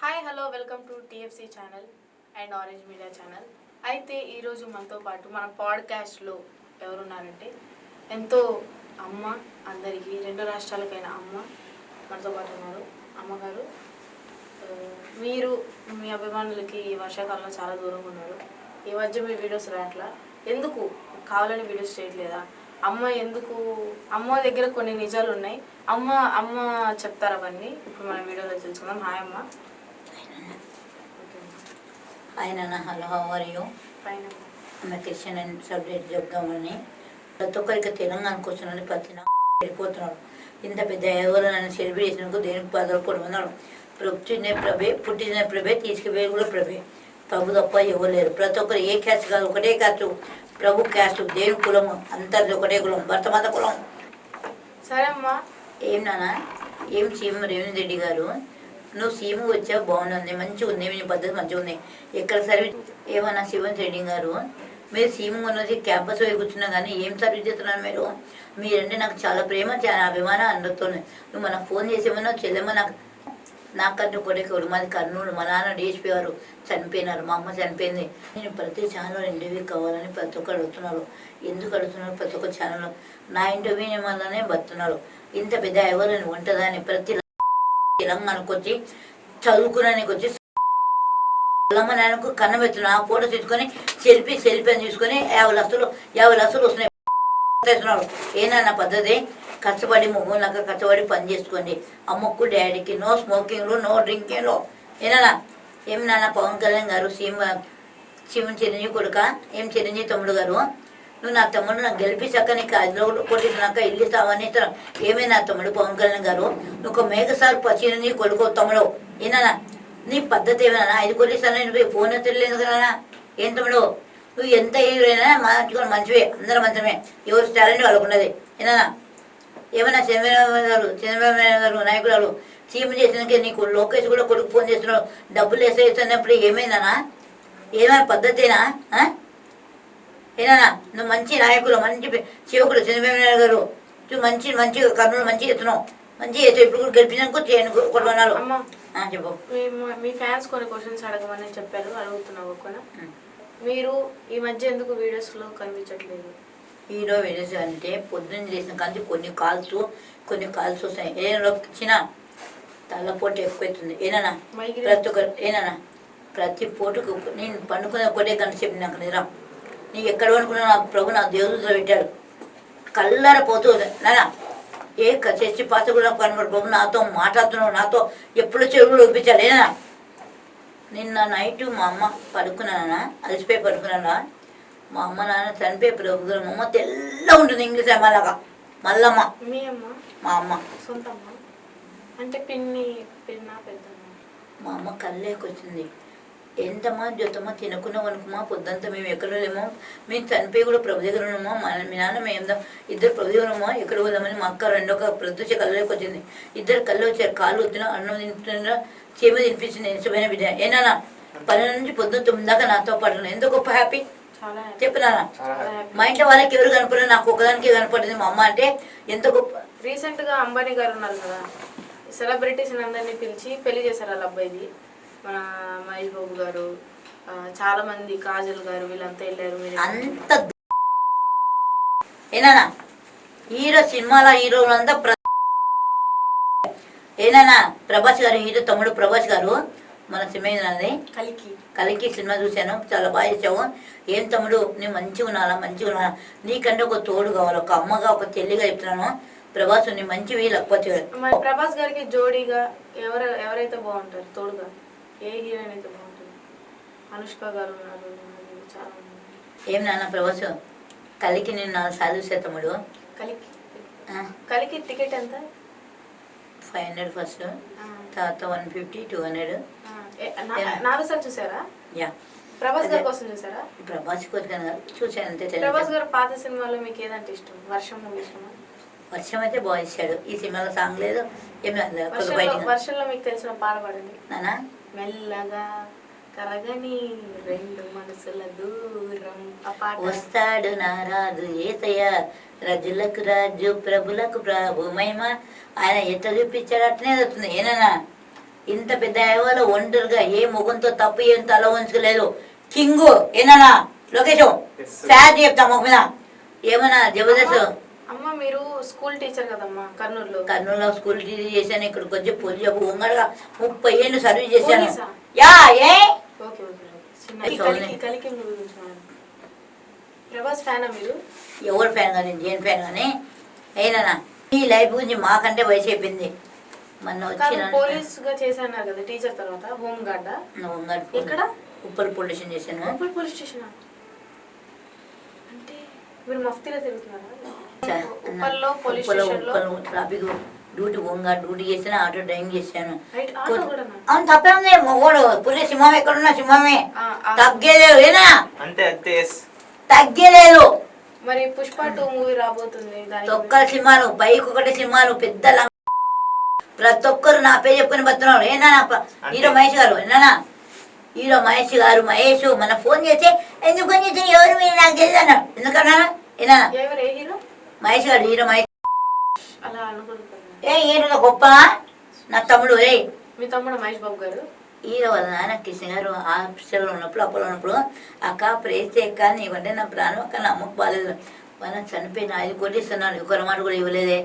Hi hello welcome to TFC channel and orange media channel. అయితే ఈరోజు మనతో పాటు మన పాడ్కాస్ట్లో ఎవరున్నారంటే ఎంతో అమ్మ, అందరికీ రెండు రాష్ట్రాలకైన అమ్మ మనతో పాటు ఉన్నారు. అమ్మగారు, మీరు మీ అభిమానులకి ఈ వర్షాకాలంలో చాలా దూరంగా ఉన్నారు. ఈ మధ్య మీ వీడియోస్ రావట్లా, ఎందుకు కావాలని వీడియోస్ చేయట్లేదా? అమ్మ దగ్గర కొన్ని నిజాలు ఉన్నాయి. అమ్మ చెప్తారు అవన్నీ. ఇప్పుడు మనం వీడియోలో తెలుసుకుందాం. హాయ్ అమ్మ. ఆయన హలో హౌ ఆర్ యూ? ఆమె క్రిస్టియన్ అండ్ సబ్జెక్ట్ చెప్దామని ప్రతి ఒక్కరికి తెలంగాణకు వచ్చిన ప్రతి వెళ్ళిపోతున్నాడు. ఇంత పెద్ద ఎవరు నన్ను సెలబ్రేట్ చేసినందుకు దేనికి పదవుకున్నాడు. పుట్టిన ప్రభే, పుట్టిన ప్రభే, తీసుకుపోయి కూడా ప్రభే. ప్రభు తప్ప ఎవరు లేరు. ప్రతి ఒక్కరు ఏ క్యాస్ట్ కాదు, ఒకటే క్యాస్ట్. ప్రభు క్యాస్ట్, దేవుని కులము, అంతది ఒకటే కులం, భర్త మత కులం. సరే అమ్మా. ఏం నాన్న, ఏం సీఎం రేవంత్ రెడ్డి గారు, నువ్వు సీఎం వచ్చావు, బాగుంది, మంచిగా ఉంది, మీ పద్ధతి మంచిగా ఉంది. ఎక్కడ సర్వీస్ ఏమన్నా రేవంత్ రెడ్డి గారు, మీరు సీఎం ఉన్నది క్యాంపస్ వైపు కూర్చున్నా కానీ ఏం సర్వీస్ చేస్తున్నారు మీరు? మీరంటే నాకు చాలా ప్రేమ, చాలా అభిమానం అందుతుంది. నువ్వు మనకు ఫోన్ చేసేమన్నా చెల్లెమ్మ, నాకంటూ కొడుకు మాది కర్నూలు. మా నాన్న డిఎస్పీ గారు చనిపోయినారు, మా అమ్మ చనిపోయింది. నేను ప్రతి ఛానల్ ఇంటర్వ్యూ కావాలని ప్రతి ఒక్కరు అడుగుతున్నారు. ఎందుకు అడుగుతున్నారు? ప్రతి ఒక్క ఛానల్లో నా ఇంటర్వ్యూ వల్లనే బతున్నారు. ఇంత పెద్ద ఎవరైనా ఉంటుందని ప్రతి తెలంగాణకు వచ్చి చదువుకున్నానికి వచ్చి అమ్మ నాన్నకు కన్నం పెడుతున్నా. ఆ ఫోటో తీసుకొని సెల్ఫీ అని తీసుకొని 50 లక్షలు వస్తున్నాయి. ఏనా పద్ధతి? కష్టపడి మొగ్గులాగా కష్టపడి పని చేసుకోండి. అమ్మకు డాడీకి నో స్మోకింగ్లు, నో డ్రింకింగ్లు. ఏనా ఏం నాన్న పవన్ కళ్యాణ్ గారు సీఎం చిరంజీవి కొడుక, ఏం చిరంజీవి తమ్ముడు గారు, నువ్వు నా తమ్ముడు నాకు గెలిపించాక నీకు 5 కొట్టినాక ఇల్లు ఇస్తావని ఏమైనా నా తమ్ముడు పవన్ కళ్యాణ్ గారు, నువ్వు ఒక మేఘసార్ చిరంజీవి కొడుకు తమ్ముడు. ఏనా నీ పద్ధతి ఏమైనా 5 కొట్టిస్తాను, నువ్వు ఫోన్ ఎత్తలేదు కదా. ఏం తమ్ముడు, నువ్వు ఎంత హీరోయినా మార్చుకొని మంచివే, అందరూ మంచమే, ఎవరు టాలెంట్ వాళ్ళకు ఉన్నది. ఏనా ఏమైనా చంద్రబాబు గారు నాయకురాలు సీఎం చేసినాక నీకు లోకేష్ కూడా కొడుకు ఫోన్ చేస్తున్నాడు, డబ్బులు వేసేస్తున్నప్పుడు ఏమైందనా? ఏమైనా పద్ధతేనా? ఏనా నువ్వు మంచి నాయకులు, మంచి సేవకుడు చంద్రబాబు నాయుడు గారు, నువ్వు మంచి కర్నూలు మంచిగా చేస్తున్నావు, మంచిగా చేస్తావు. ఇప్పుడు కూడా గెలిపించాను చేయను కొడుకున్నారు. చెప్పు. మీ ఫ్యాన్స్ కొన్ని క్వశ్చన్స్ అడగమని చెప్పారు, అడుగుతున్నావు. మీరు ఈ మధ్య ఎందుకు వీడియోస్లో కనిపించట్లేదు? హీరో వీడియోస్ అంటే పొద్దున్న చేసిన కానీ కొన్ని కాల్స్ వస్తాయి. ఏదైనా వచ్చిన తలపోటు ఎక్కువైతుంది. ఏనా ప్రతి ఒక్కరు ప్రతి పోటుకు నేను పండుకునే ఒకటే గంట చెప్పి నాకు నిద్ర. నీకు ఎక్కడ అనుకున్నా నా ప్రభు నా దేవుడితో పెట్టాడు. కల్లర పోతుంది నానా. ఏ చర్చి పాత కూడా కనబడి ప్రభు నాతో మాట్లాడుతున్నావు, నాతో ఎప్పుడు చెరువులు ఒప్పించాడు. ఏనా నిన్న నైట్ మా అమ్మ పడుకున్నానా, అలసిపోయి పడుకున్నానా, మా అమ్మ నాన్న చనిపోయి ప్రభు మా అమ్మ తెల్ల ఉంటుంది, ఇంగ్లీష్ అమ్మలాగా మల్లమ్మ. మీ అమ్మ? మా అమ్మ సొంతమ్మ అంటే పెద్దమ్మ. మా అమ్మ కళ్ళేకొచ్చింది. ఎంతమ్మా జొత్తమ్మ తినకున్నాం అనుకుమా, పొద్దంతా మేము ఎక్కడ లేమో, మేము చనిపోయి కూడా ప్రభు దగ్గర ఉన్నామా, మీ నాన్న మేము ఇద్దరు ప్రభు దగ్గర ఉన్నామా, ఎక్కడ పోదామని మా అక్క రెండొక ప్రత్యక్ష కళ్ళలోకి వచ్చింది. ఇద్దరు కళ్ళు వచ్చారు, కాళ్ళు వచ్చినా అన్నం తింటున్నా, చేమ తినిపించింది. ఇష్టమైన బిడ్డ. ఏనా 12 నుంచి పొద్దున్న 9 దాకా నాతో పాటు ఎంత గొప్ప హ్యాపీ చెప్పినా. మా ఇంట్లో వాళ్ళకి ఎవరు కనపడలేదు, నాకు ఒకదానికి కనపడింది మా అమ్మ అంటే ఎంత గొప్ప. రీసెంట్ గా అంబానీ గారు ఉన్నారు కదా, సెలబ్రిటీస్ అందరినీ పిలిచి పెళ్లి చేశారు వాళ్ళ అబ్బాయిది. మన మహేష్ బాబు గారు, చాలా మంది, కాజల్ గారు, వీళ్ళంతా వెళ్ళారు. అంత ఏనా హీరో సినిమాల హీరోలంతా ఏనా ప్రభాస్ గారు హీరో తమ్ముడు ప్రభాస్ గారు మన సినిమా కలికి సినిమా చూశాను, చాలా బాగా చేసావు. ఏం తమ్ముడు నీ మంచిగా ఉన్నానా, నీకంటే ఒక తోడు కావాలి, ఒక అమ్మగా ఒక చెల్లిగా చెప్తున్నాను. ప్రభాస్ నీ మంచివి, లేకపోతే ప్రభాస్ గారికి జోడీగా ఎవరైతే బాగుంటారు, తోడుగా ఏ హీరోయిన్ అయితే బాగుంటుంది? అనుష్క గారు ఉన్నారు, చాలా ఏం నాన్న ప్రభాస్ కలికి నేను 4 సార్లు చూసా తమ్ముడు. కలికి టికెట్ ఎంత? 500 ఫస్ట్, తర్వాత 150, 200. 4 సార్లు చూసారా? యా. ప్రభాస్ గారి కోసం చూసారా? ప్రభాస్ కోసం చూసాను అంతే. ప్రభాస్ గారు పాత సినిమాలో మీకు ఏదంటే ఇష్టం? వర్షం మూవీ ఇష్టమా? వర్షం అయితే బాగా ఇచ్చాడు. ఈ సినిమాలో సాంగ్ లేదు, ఏం వర్షంలో మీకు తెలిసిన పాట పాడండి. నానా మెల్లగా కరగని 2 మనసుల దూరం, ఆ పాట. వస్తాడు నారాజు ఏసయ్య, రజులకు రాజు ప్రభులకు ప్రభు మహిమ. ఆయన ఎట్లా చూపించాడు అట్లనే వస్తుంది. ఏనా ఇంత పెద్ద హైవాలో ఒంటరిగా ఏ ముఖంతో తప్పు ఏం తల ఉంచలేదు. కింగు ఏనా లొకేషన్ సార్ చెప్తా ముఖం మీద ఏమన్నా జబర్దస్త్. అమ్మ మీరు స్కూల్ టీచర్ కదమ్మా కర్నూలులో స్కూల్ టీచర్ చేశాను. ఇక్కడికి వచ్చి పోలీసు ఉంగడగా 30 ఏళ్ళు సర్వీస్ చేశాను. పోలీసా? యా ఏ ఓకే ఓకే చిన్న కలికి గురించి ప్రభాస్ ఫ్యానా మీరు? ఎవరు ఫ్యాన్ కానీ జైన్ ఫ్యాన్ కానీ అయినా ఈ లైఫ్ గురించి మాకంటే వయసు అయిపోయింది. మొన్న వచ్చి పోలీస్ గా చేశాను కదా టీచర్ తర్వాత హోమ్ గార్డ్ ఎక్కడ? ఉప్పల్ పోలీస్ స్టేషన్ చేశాను. ఉప్పల్ పోలీస్ స్టేషన్ అంటే మీరు మఫ్తీలో తిరుగుతున్నారా? ఉప్పల్లో పోలీస్ స్టేషన్ లో traffic duty home guard duty చేశాను. ఆటో డ్రైవింగ్ చేశాను. అవును తప్పే ఉంది. మొగోడు పులి సింహం ఎక్కడున్నా సింహమే తగ్గేలేదు. ఏనా తగ్గలేదు. మరి పుష్ప 2 మూవీ రాబోతుంది. ఒక్క సినిమాలు పైకి ఒకటి సినిమాలు పెద్ద ప్రతి ఒక్కరు నా పేరు చెప్పుకొని బతున్నాడు. ఏనా హీరో మహేష్ గారు ఏనా హీరో మహేష్ గారు మహేష్ మన ఫోన్ చేస్తే ఎందుకు ఫోన్ చేస్తే ఎవరు మీరు నాకు తెలియదు అన్నాడు. ఎందుకన్నా ఏనా మహేష్ గారు హీరో మహేష్ అలా అనుకుంటున్నాను. హీరో గొప్ప నా తమ్ముడు. మీ తమ్ముడు మహేష్ బాబు గారు హీరో వాళ్ళ నాన్న కృష్ణ గారు ఆఫీసర్లో ఉన్నప్పుడు అప్పలో ఉన్నప్పుడు అక్క ప్రేస్తే ఎక్క నీకంటే నా ప్రాణం అక్క నా అమ్మకు బాగాలేదు. మనం చనిపోయిన 5 కోట్లు ఇస్తున్నాను. ఒకరి మాట కూడా ఇవ్వలేదే.